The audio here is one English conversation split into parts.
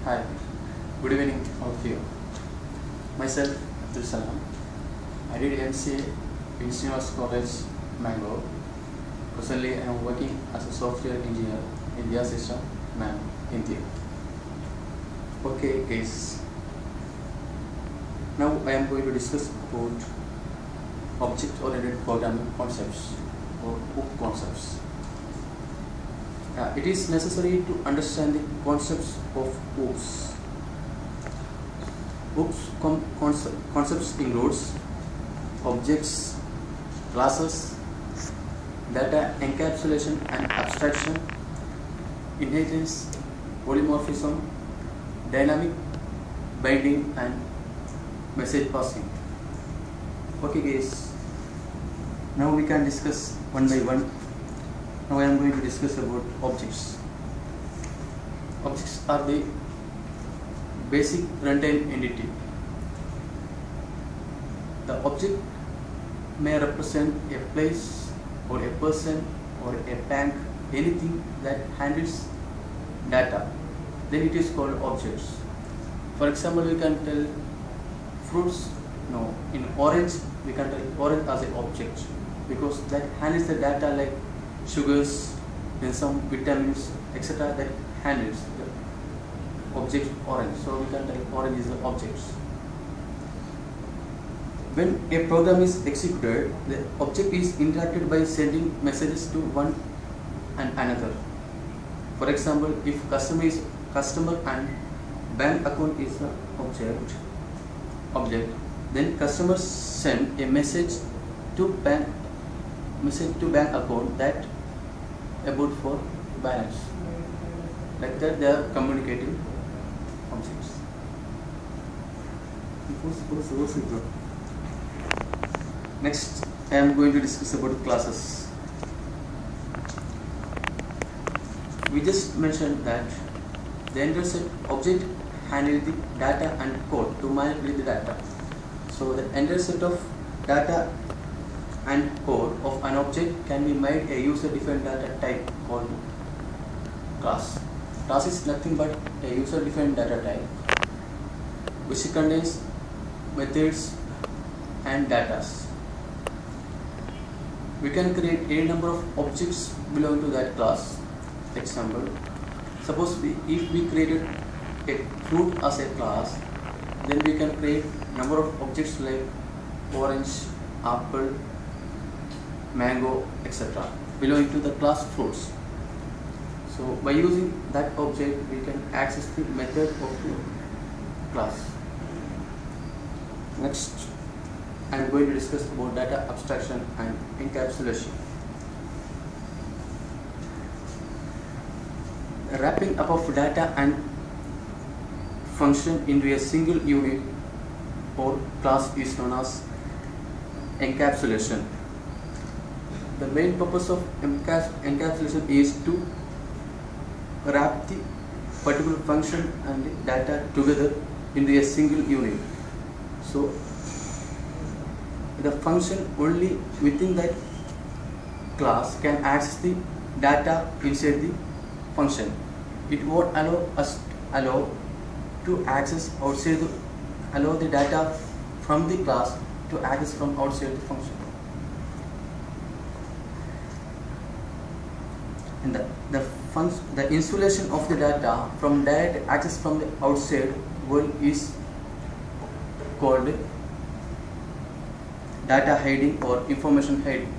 Hi, good evening all of you. Myself Abdul Salam. I did MCA in Srinivas College, Mangalore. Presently I am working as a software engineer in their system, India. Okay guys, now I am going to discuss about object-oriented programming concepts or OOP concepts. It is necessary to understand the concepts of OOPs. OOPs concepts includes objects, classes, data encapsulation and abstraction, inheritance, polymorphism, dynamic binding and message passing. Okay guys, now we can discuss one by one. Now I am going to discuss about objects. Objects are the basic runtime entity. The object may represent a place or a person or a bank, anything that handles data. Then it is called objects. For example, we can tell fruits. No, in orange we can tell orange as an object because that handles the data like sugars, then some vitamins, etc. that handles the object orange. So we can tell orange is the object. When a program is executed, the object is interacted by sending messages to one and another. For example, if customer and bank account is the object, then customers send a message to bank account that about for balance. Like that they are communicating objects. Next I am going to discuss about classes. We just mentioned that the entire set object handles the data and code to manipulate the data. So the entire set of data and code of an object can be made a user-defined data type called class. Class is nothing but a user-defined data type which contains methods and data. We can create any number of objects belonging to that class. Example, suppose if we created a fruit as a class, then we can create number of objects like orange, apple, mango, etc. belonging to the class fruits. So by using that object we can access the method of the class. Next I am going to discuss about data abstraction and encapsulation. The wrapping up of data and function into a single unit or class is known as encapsulation. The main purpose of encapsulation is to wrap the particular function and the data together into a single unit. So the function only within that class can access the data inside the function. It won't allow to access outside allow the data from the class to access from outside the function. And the insulation of the data from direct access from the outside world is called data hiding or information hiding.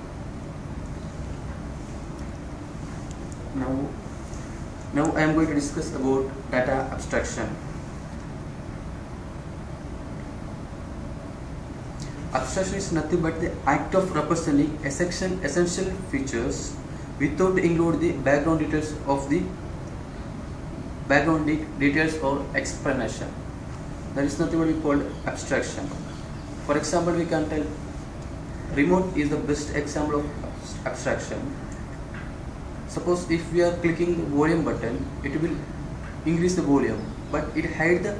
Now I am going to discuss about data abstraction. Abstraction is nothing but the act of representing essential features without include the background details of the details or explanation. That is nothing but we called abstraction. For example, we can tell remote is the best example of abstraction. Suppose if we are clicking the volume button, it will increase the volume, but it hides the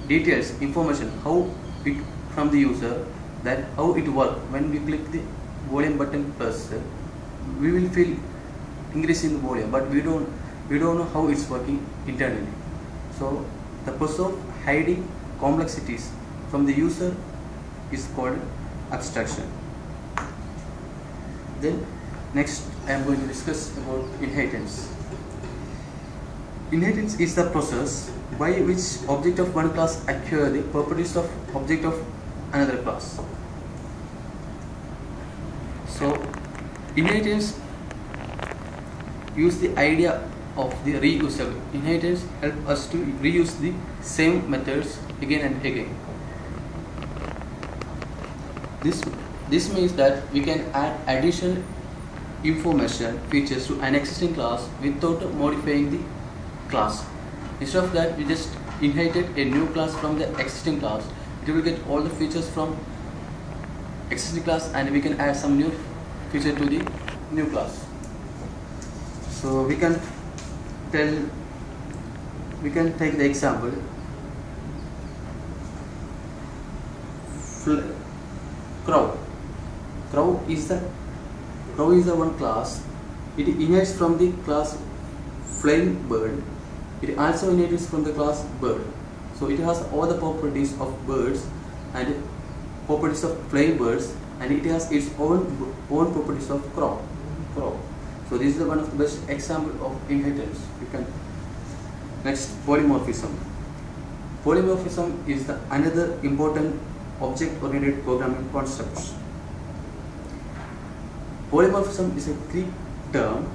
details, information, how it from the user, that how it works. When we click the volume button plus, we will feel increase in the volume, but we don't know how it's working internally. So the process of hiding complexities from the user is called abstraction. Then next I am going to discuss about inheritance. Inheritance is the process by which object of one class acquire the properties of object of another class. So inheritance use the idea of the reusable. Inheritance help us to reuse the same methods again and again. This means that we can add additional information features to an existing class without modifying the class. Instead of that, we just inherited a new class from the existing class. It will get all the features from existing class, and we can add some new feature to the new class. So we can take the example crow. Crow is the one class. It inherits from the class flying bird. It also inherits from the class bird. So it has all the properties of birds and properties of flying birds, and it has its own properties of crow. So this is one of the best example of inheritance. You can next polymorphism. Polymorphism is the another important object-oriented programming concept. Polymorphism is a Greek term.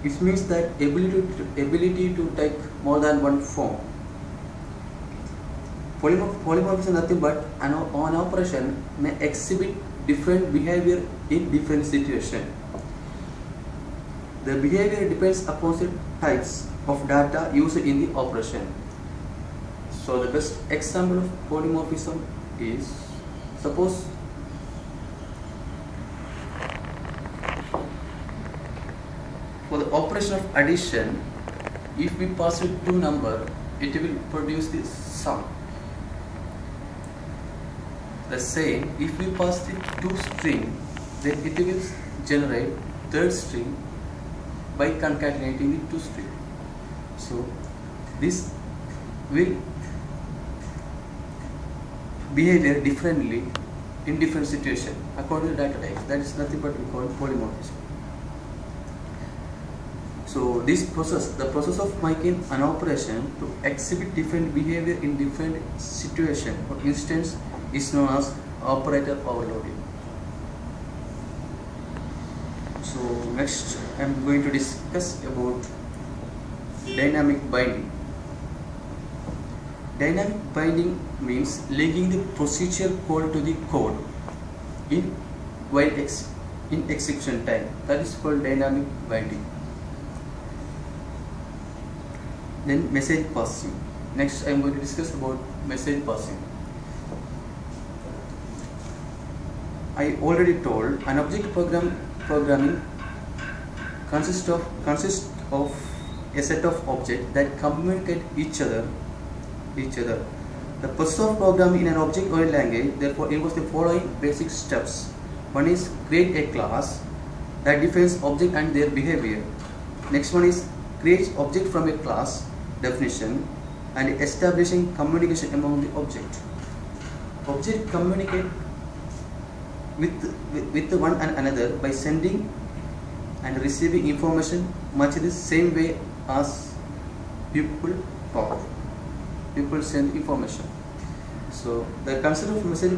It means that ability to take more than one form. Polymorphism is nothing but an operation may exhibit different behavior in different situations. The behavior depends upon the types of data used in the operation. So the best example of polymorphism is, suppose for the operation of addition, if we pass it two numbers, it will produce the sum. The same, if we pass the two string, then it will generate third string by concatenating the two string. So this will behave differently in different situations according to data types. That is nothing but we call polymorphism. So this process, the process of making an operation to exhibit different behavior in different situations or instance, is known as operator overloading. So next I am going to discuss about dynamic binding. Dynamic binding means linking the procedure call to the code in execution time. That is called dynamic binding. Then message passing. Next I am going to discuss about message passing. I already told an object programming consists of a set of objects that communicate each other. The process of programming in an object-oriented language therefore involves the following basic steps. One is create a class that defines object and their behavior. Next one is create object from a class definition and establishing communication among the object. Object communicate with one and another by sending and receiving information much the same way as people talk. People send information. So the concept of message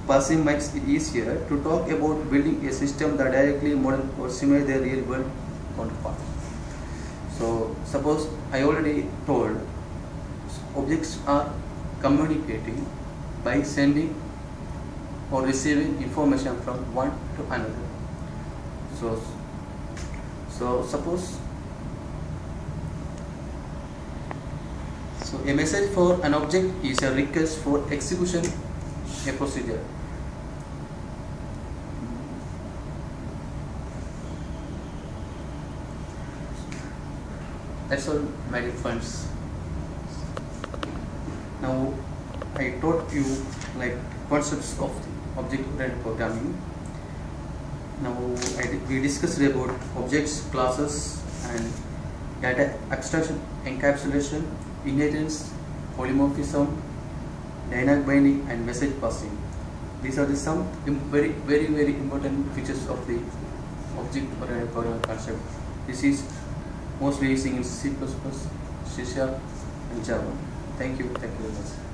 passing makes it easier to talk about building a system that directly model or simulate their real world counterpart. So suppose I already told objects are communicating by sending or receiving information from one to another. So suppose a message for an object is a request for execution a procedure. That's all, my dear friends. Now I taught you like concepts of object-oriented programming. Now we discussed about objects, classes, and data extraction, encapsulation, inheritance, polymorphism, dynamic binding, and message passing. These are the some very important features of the object-oriented programming concept. This is mostly using in C++, C#, and Java. Thank you very much.